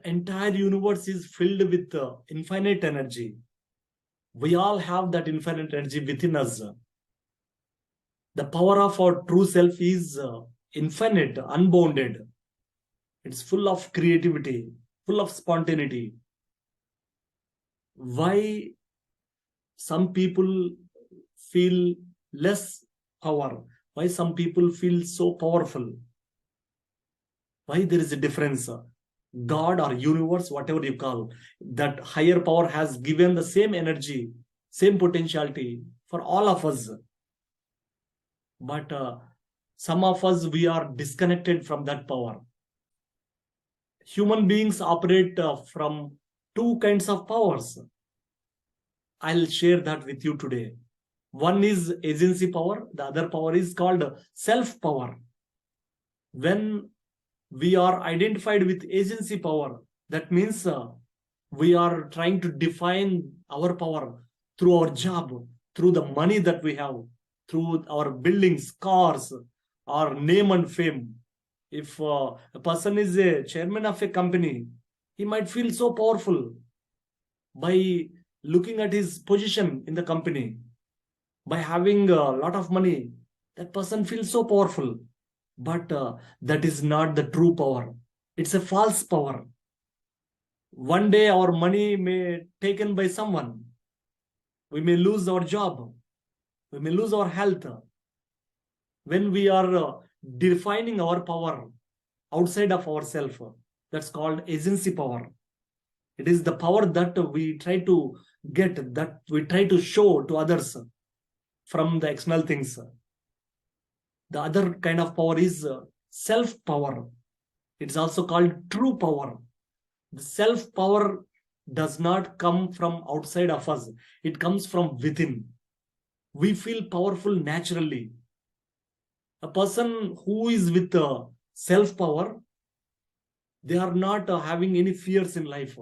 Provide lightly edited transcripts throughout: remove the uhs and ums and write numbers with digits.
The entire universe is filled with infinite energy. We all have that infinite energy within us. The power of our true self is infinite, unbounded. It's full of creativity, full of spontaneity. Why some people feel less power? Why some people feel so powerful? Why there is a difference? God or universe, whatever you call, that higher power has given the same energy, same potentiality for all of us. But some of us, we are disconnected from that power. Human beings operate from two kinds of powers. I'll share that with you today. One is agency power, the other power is called self power. When we are identified with agency power, that means we are trying to define our power through our job, through the money that we have, through our buildings, cars, our name and fame. If a person is a chairman of a company, he might feel so powerful by looking at his position in the company. By having a lot of money, that person feels so powerful. But that is not the true power. It's a false power. One day our money may taken by someone. We may lose our job. We may lose our health. When we are defining our power outside of ourselves, that's called agency power. It is the power that we try to get, that we try to show to others from the external things. The other kind of power is self-power. It's also called true power. The self-power does not come from outside of us. It comes from within. We feel powerful naturally. A person who is with self-power, they are not having any fears in life.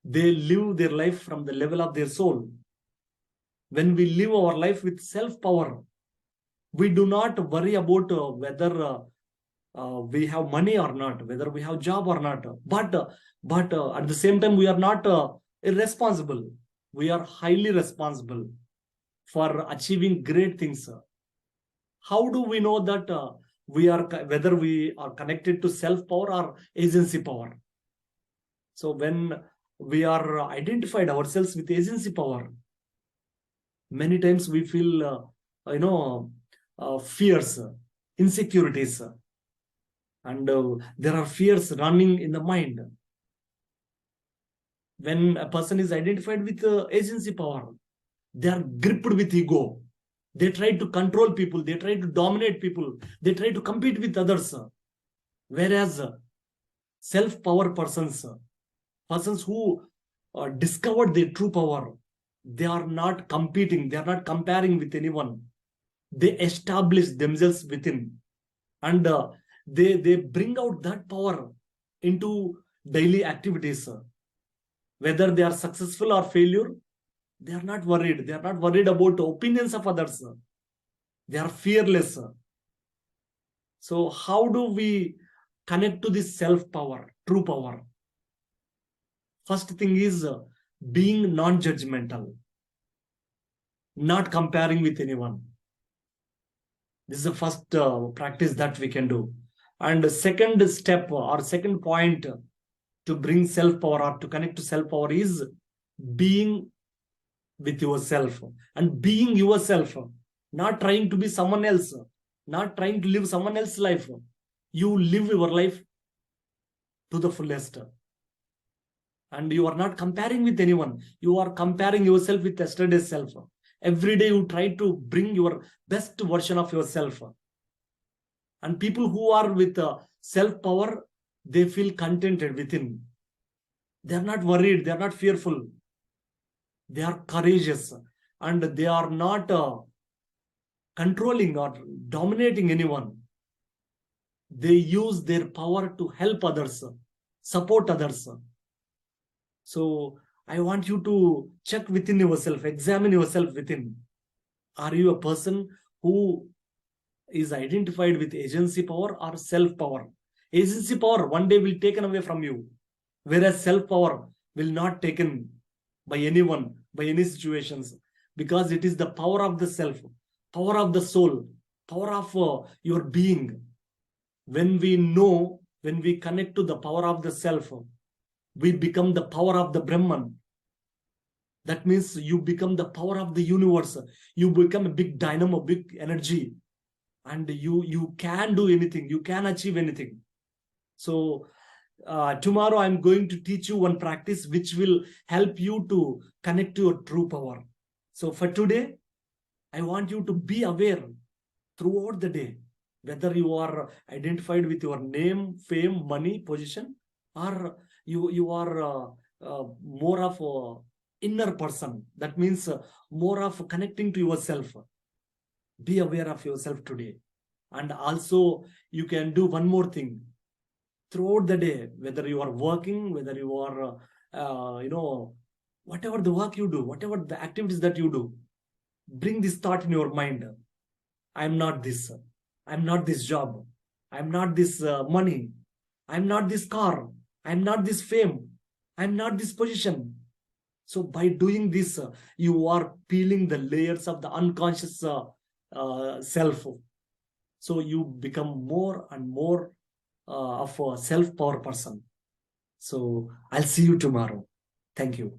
They live their life from the level of their soul. When we live our life with self-power, we do not worry about whether we have money or not, whether we have job or not. But at the same time, we are not irresponsible. We are highly responsible for achieving great things. How do we know that whether we are connected to self-power or agency power? So when we are identified ourselves with agency power, many times we feel, fears, insecurities, and there are fears running in the mind. When a person is identified with agency power, they are gripped with ego. They try to control people. They try to dominate people. They try to compete with others. Whereas self-power persons who discovered their true power, they are not competing. They are not comparing with anyone. They establish themselves within, and they bring out that power into daily activities. Whether they are successful or failure, they are not worried. They are not worried about the opinions of others. They are fearless. So how do we connect to this self-power, true power? First thing is being non-judgmental, not comparing with anyone. This is the first practice that we can do. And the second step or second point to bring self-power or to connect to self-power is being with yourself and being yourself, not trying to be someone else, not trying to live someone else's life. You live your life to the fullest. And you are not comparing with anyone. You are comparing yourself with yesterday's self. Every day you try to bring your best version of yourself. And people who are with self-power, they feel contented within. They are not worried. They are not fearful. They are courageous. And they are not controlling or dominating anyone. They use their power to help others, support others. So I want you to check within yourself, examine yourself within. Are you a person who is identified with agency power or self-power? Agency power one day will be taken away from you. Whereas self-power will not taken by anyone, by any situations, because it is the power of the self, power of the soul, power of your being. When we know, when we connect to the power of the self, we become the power of the Brahman. That means you become the power of the universe. You become a big dynamo, big energy, and you can do anything. You can achieve anything. So tomorrow I'm going to teach you one practice which will help you to connect to your true power. So for today, I want you to be aware throughout the day, whether you are identified with your name, fame, money, position, or you are more of a inner person. That means more of connecting to yourself. Be aware of yourself today. And also you can do one more thing throughout the day, whether you are working, whether you are whatever the work you do, whatever the activities that you do, bring this thought in your mind. I'm not this. I'm not this job. I'm not this money. I'm not this car. I'm not this fame. I'm not this position. So by doing this, you are peeling the layers of the unconscious self. So you become more and more of a self-power person. So I'll see you tomorrow. Thank you.